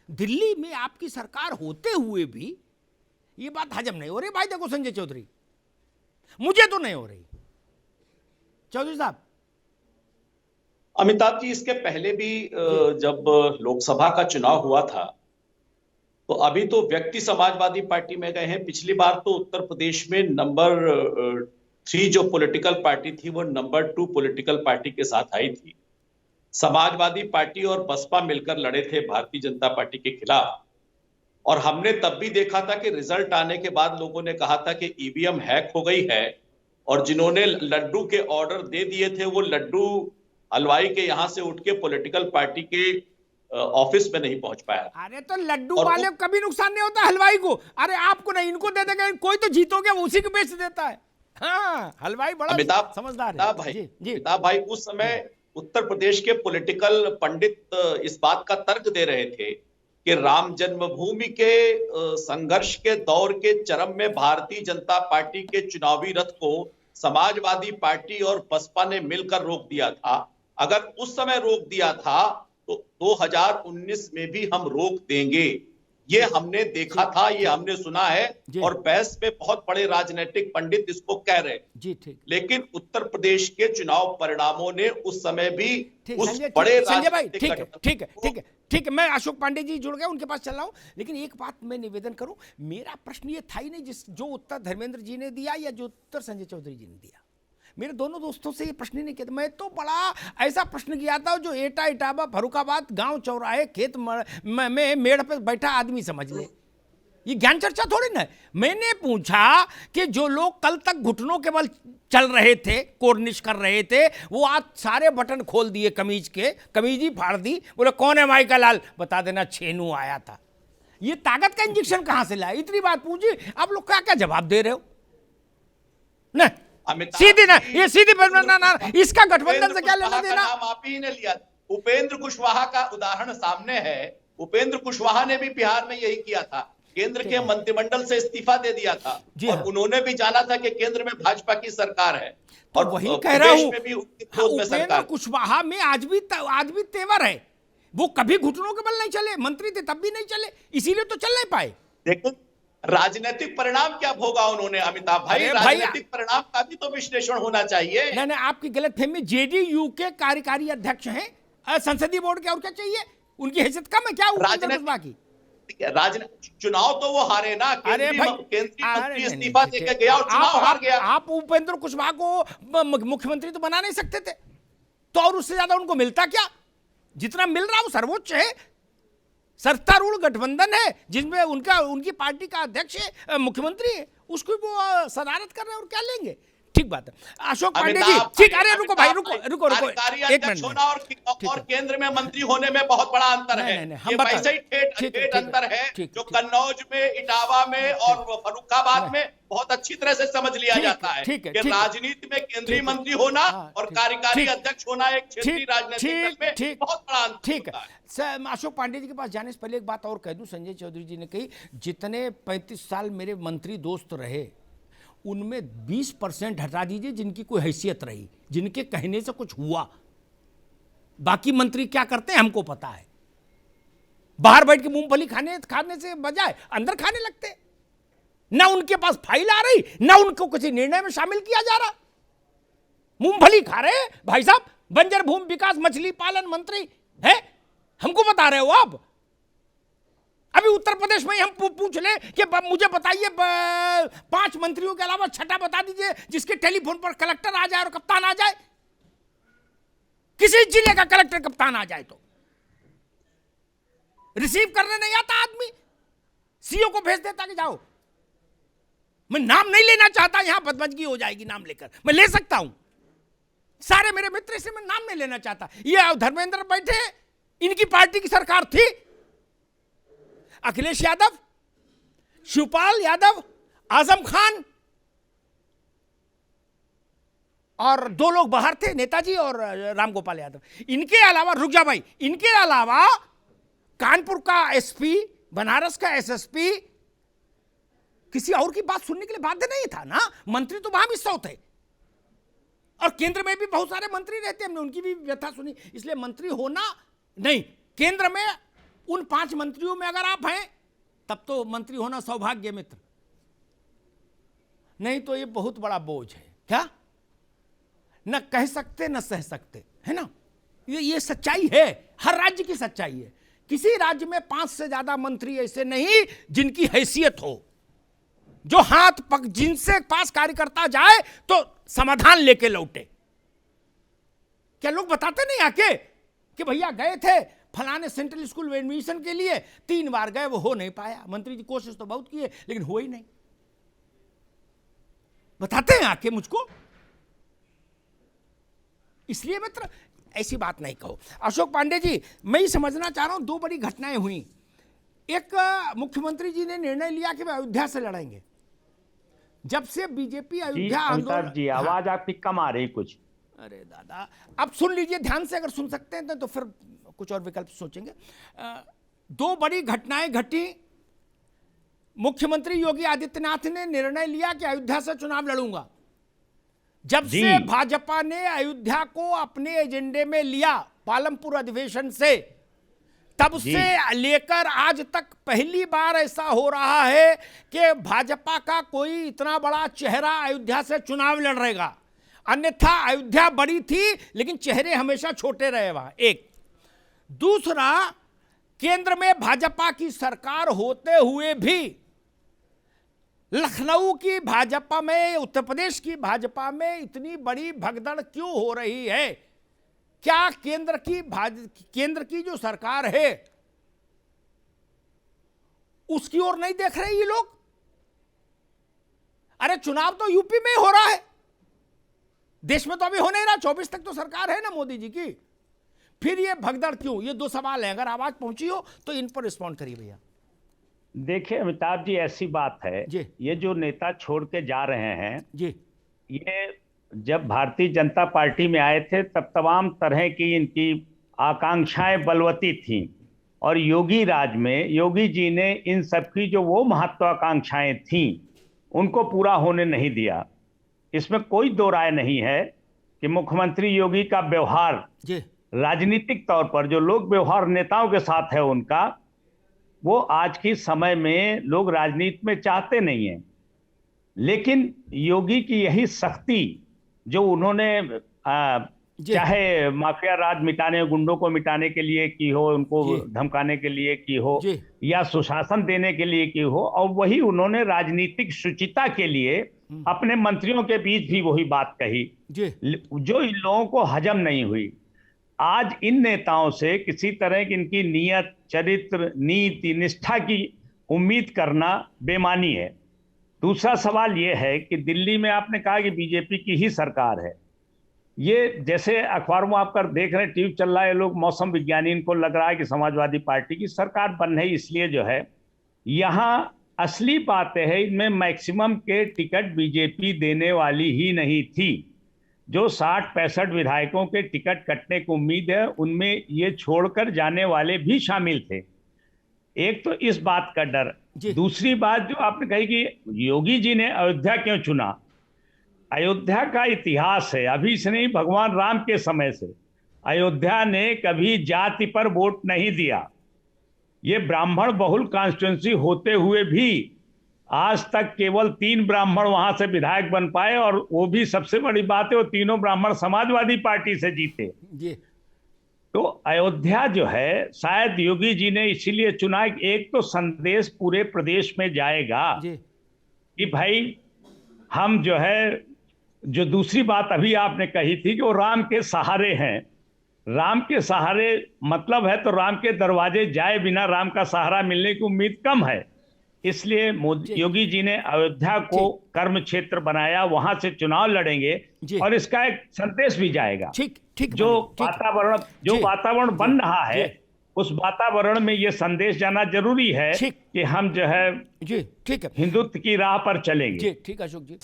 दिल्ली में आपकी सरकार होते हुए भी ये बात हजम नहीं हो रही। भाई देखो संजय चौधरी, मुझे तो नहीं हो रही। चौधरी साहब। अमिताभ जी, इसके पहले भी जब लोकसभा का चुनाव हुआ था तो अभी तो व्यक्ति समाजवादी पार्टी में गए हैं। पिछली बार तो उत्तर प्रदेश में नंबर 3 जो पॉलिटिकल पार्टी थी वो नंबर 2 पॉलिटिकल पार्टी के साथ आई थी। समाजवादी पार्टी और बसपा मिलकर लड़े थे भारतीय जनता पार्टी के खिलाफ, और हमने तब भी देखा था कि रिजल्ट आने के बाद लोगों ने कहा था कि ईवीएम हैक हो गई है, और जिन्होंने लड्डू के ऑर्डर दे दिए थे वो लड्डू हलवाई के यहां से उठ के पॉलिटिकल पार्टी के ऑफिस में नहीं पहुंच पाया। अरे तो लड्डू वाले को कभी नुकसान नहीं होता, हलवाई को। अरे आपको नहीं, इनको दे देगा, कोई तो जीतोगे उसी को बेच देता है। हाँ, हलवाई बड़ा समझदार है। अमिताभ भाई, उस समय उत्तर प्रदेश के पॉलिटिकल पंडित इस बात का तर्क दे रहे थे कि राम जन्मभूमि के संघर्ष के दौर के चरम में भारतीय जनता पार्टी के चुनावी रथ को समाजवादी पार्टी और बसपा ने मिलकर रोक दिया था। अगर उस समय रोक दिया था तो 2019 में भी हम रोक देंगे। ये हमने देखा था, ये हमने सुना है, और बहस में बहुत बड़े राजनीतिक पंडित इसको कह रहे जी। ठीक। लेकिन उत्तर प्रदेश के चुनाव परिणामों ने उस समय भी उस बड़े संजय भाई, ठीक है, मैं अशोक पांडे जी जुड़ गए, उनके पास चल रहा हूं। लेकिन एक बात मैं निवेदन करूं, मेरा प्रश्न ये था ही नहीं जो उत्तर धर्मेंद्र जी ने दिया या जो उत्तर संजय चौधरी जी ने दिया। मेरे दोनों दोस्तों से ये प्रश्न ही नहीं किया। मैं तो बड़ा ऐसा प्रश्न किया था जो एटा इटावा फरुखाबाद गांव चौराहे खेत में मेड़ पे बैठा आदमी समझ ले। ये ज्ञान चर्चा थोड़ी ना है। मैंने पूछा कि जो लोग कल तक घुटनों के बल चल रहे थे, कोर्निश कर रहे थे, वो आज सारे बटन खोल दिए कमीज के, कमीज ही फाड़ दी। बोले कौन है माइका लाल, बता देना छेनू आया था। ये ताकत का इंजेक्शन कहां से लाया? इतनी बात पूछी, आप लोग क्या क्या जवाब दे रहे हो? नहीं सीधी ना, ये सीधी ना, इसका गठबंधन से क्या लेना देना? नाम आप ही ने लिया। उपेंद्र कुशवाहा का उदाहरण सामने है। उपेंद्र कुशवाहा ने भी बिहार में यही किया था, केंद्र के मंत्रिमंडल से इस्तीफा दे दिया था, और उन्होंने भी जाना था कि केंद्र में भाजपा की सरकार है। तो और वही कह रहा हूं, उपेंद्र कुशवाहा में आज भी तेवर है। वो कभी घुटनों के बल नहीं चले, मंत्री थे तब भी नहीं चले, इसीलिए तो चल नहीं पाए। देखो राजनीतिक परिणाम क्या भोगा उन्होंने अमिताभ भाई, राजनीतिक परिणाम का भी तो विश्लेषण होना चाहिए। नहीं, आपकी गलतफहमी। जेडीयू के कार्यकारी अध्यक्ष हैं, संसदीय बोर्ड के, और क्या चाहिए? उनकी हैसियत कम है क्या राजनीतिक? चुनाव तो वो हारे ना, केंद्रीय मंत्री इस्तीफा देके गया और चुनाव हार गया। आप उपेंद्र कुशवाहा को मुख्यमंत्री तो बना नहीं सकते थे, तो और उससे ज्यादा उनको मिलता क्या? जितना मिल रहा वो सर्वोच्च है। सत्तारूढ़ गठबंधन है जिसमें उनकी पार्टी का अध्यक्ष है, मुख्यमंत्री है, उसको वो सदारत कर रहे हैं, और क्या लेंगे? ठीक बात है। अशोक पांडे जी, ठीक। अरे रुको भाई, रुको एक मिनट। और केंद्र में मंत्री होने में बहुत बड़ा अंतर है। ये वैसे ही ठेठ अंतर है जो कन्नौज में, इटावा में और फर्रुखाबाद में बहुत अच्छी तरह से समझ लिया जाता है कि राजनीति में केंद्रीय मंत्री होना और कार्यकारी अध्यक्ष होना एक क्षेत्रीय राजनीति में बहुत बड़ा अंतर। ठीक है। अशोक पांडे जी के पास जाने से पहले एक बात और कह दूं, संजय चौधरी जी ने कही, जितने 35 साल मेरे मंत्री दोस्त रहे उनमें 20% हटा दीजिए जिनकी कोई हैसियत रही, जिनके कहने से कुछ हुआ। बाकी मंत्री क्या करते हैं हमको पता है। बाहर बैठ के मूंगफली खाने से बजाय अंदर खाने लगते। ना उनके पास फाइल आ रही, ना उनको किसी निर्णय में शामिल किया जा रहा। मूंगफली खा रहे भाई साहब। बंजर भूमि विकास मछली पालन मंत्री है, हमको बता रहे हो आप? अभी उत्तर प्रदेश में हम पूछ ले कि मुझे बताइए 5 मंत्रियों के अलावा छठा बता दीजिए जिसके टेलीफोन पर कलेक्टर आ जाए और कप्तान आ जाए। किसी जिले का कलेक्टर कप्तान आ जाए तो रिसीव करने नहीं आता आदमी, सीओ को भेज देता कि जाओ। मैं नाम नहीं लेना चाहता, यहां बदमजगी हो जाएगी नाम लेकर। मैं ले सकता हूं, सारे मेरे मित्र से, मैं नाम नहीं लेना चाहता। ये धर्मेंद्र बैठे, इनकी पार्टी की सरकार थी। अखिलेश यादव, शिवपाल यादव, आजम खान और 2 लोग बाहर थे, नेताजी और रामगोपाल यादव। इनके अलावा, रुक जा भाई, इनके अलावा कानपुर का एसपी, बनारस का एसएसपी, किसी और की बात सुनने के लिए बाध्य नहीं था ना। मंत्री तो वहां भी 100 थे, और केंद्र में भी बहुत सारे मंत्री रहते हैं, हमने उनकी भी व्यथा सुनी। इसलिए मंत्री होना नहीं, केंद्र में उन 5 मंत्रियों में अगर आप हैं तब तो मंत्री होना सौभाग्य मित्र, नहीं तो ये बहुत बड़ा बोझ है। क्या न कह सकते न सह सकते, है ना। ये सच्चाई है, हर राज्य की सच्चाई है। किसी राज्य में 5 से ज्यादा मंत्री ऐसे नहीं जिनकी हैसियत हो, जो हाथ पक जिनसे पास कार्यकर्ता जाए तो समाधान लेके लौटे। क्या लोग बताते नहीं आके कि भैया गए थे फलाने सेंट्रल स्कूल में एडमिशन के लिए, 3 बार गए, वो हो नहीं पाया। मंत्री जी कोशिश तो बहुत किए लेकिन हो ही नहीं। बताते हैं आके मुझको। इसलिए मित्र ऐसी बात नहीं कहो। अशोक पांडे जी, मैं ये समझना चाह रहा हूं, 2 बड़ी घटनाएं हुई। एक, मुख्यमंत्री जी ने निर्णय लिया कि वे अयोध्या से लड़ेंगे। जब से बीजेपी अयोध्या आंदोलन, जी आवाज आपकी कम आ रही कुछ। अरे दादा, अब सुन लीजिए ध्यान से, अगर सुन सकते हैं तो फिर कुछ और विकल्प सोचेंगे। 2 बड़ी घटनाएं घटी। मुख्यमंत्री योगी आदित्यनाथ ने निर्णय लिया कि अयोध्या से चुनाव लड़ूंगा। जब से भाजपा ने अयोध्या को अपने एजेंडे में लिया पालमपुर अधिवेशन से, तब से लेकर आज तक पहली बार ऐसा हो रहा है कि भाजपा का कोई इतना बड़ा चेहरा अयोध्या से चुनाव लड़ रहेगा। अन्यथा अयोध्या बड़ी थी लेकिन चेहरे हमेशा छोटे रहे वहां। एक, दूसरा, केंद्र में भाजपा की सरकार होते हुए भी लखनऊ की भाजपा में, उत्तर प्रदेश की भाजपा में इतनी बड़ी भगदड़ क्यों हो रही है? क्या केंद्र की जो सरकार है उसकी ओर नहीं देख रहे ये लोग? अरे चुनाव तो यूपी में हो रहा है, देश में तो अभी हो नहीं रहा। 24 तक तो सरकार है ना मोदी जी की। फिर ये भगदड़ क्यों? ये 2 सवाल हैं। अगर आवाज पहुंची हो तो इन पर रिस्पॉन्ड करिए भैया। देखिए अमिताभ जी, ऐसी बात है, ये जो नेता छोड़ के जा रहे हैं जी, ये जब भारतीय जनता पार्टी में आए थे तब तमाम तरह की इनकी आकांक्षाएं बलवती थीं, और योगी राज में योगी जी ने इन सबकी जो वो महत्वाकांक्षाएं थीं उनको पूरा होने नहीं दिया। इसमें कोई दो राय नहीं है कि मुख्यमंत्री योगी का व्यवहार राजनीतिक तौर पर, जो लोग व्यवहार नेताओं के साथ है उनका, वो आज के समय में लोग राजनीति में चाहते नहीं हैं। लेकिन योगी की यही सख्ती जो उन्होंने चाहे माफिया राज मिटाने, गुंडों को मिटाने के लिए की हो, उनको धमकाने के लिए की हो, या सुशासन देने के लिए की हो, और वही उन्होंने राजनीतिक शुचिता के लिए अपने मंत्रियों के बीच भी वही बात कही जो इन लोगों को हजम नहीं हुई। आज इन नेताओं से किसी तरह की इनकी नियत, चरित्र, नीति, निष्ठा की उम्मीद करना बेमानी है। दूसरा सवाल यह है कि दिल्ली में आपने कहा कि बीजेपी की ही सरकार है। ये जैसे अखबारों में आप कर देख रहे हैं, टीवी चल रहा है, लोग मौसम विज्ञानी, इनको लग रहा है कि समाजवादी पार्टी की सरकार बन रही, इसलिए जो है यहाँ असली बातें है, इनमें मैक्सिमम के टिकट बीजेपी देने वाली ही नहीं थी। जो 60-65 विधायकों के टिकट कटने की उम्मीद है उनमें ये छोड़कर जाने वाले भी शामिल थे। एक तो इस बात का डर। दूसरी बात जो आपने कही कि योगी जी ने अयोध्या क्यों चुना, अयोध्या का इतिहास है, अभी से नहीं, भगवान राम के समय से अयोध्या ने कभी जाति पर वोट नहीं दिया। ये ब्राह्मण बहुल कॉन्स्टिट्यूंसी होते हुए भी आज तक केवल 3 ब्राह्मण वहां से विधायक बन पाए, और वो भी सबसे बड़ी बात है वो तीनों ब्राह्मण समाजवादी पार्टी से जीते। तो अयोध्या जो है शायद योगी जी ने इसीलिए चुना, एक तो संदेश पूरे प्रदेश में जाएगा कि भाई हम जो है, जो दूसरी बात अभी आपने कही थी कि वो राम के सहारे हैं, राम के सहारे मतलब है तो राम के दरवाजे जाए बिना राम का सहारा मिलने की उम्मीद कम है। इसलिए योगी जी ने अयोध्या को कर्म क्षेत्र बनाया, वहां से चुनाव लड़ेंगे और इसका एक संदेश भी जाएगा। जो वातावरण बन रहा है उस वातावरण में ये संदेश जाना जरूरी है कि हम जो है हिंदुत्व की राह पर चलेंगे। ठीक अशोक जी।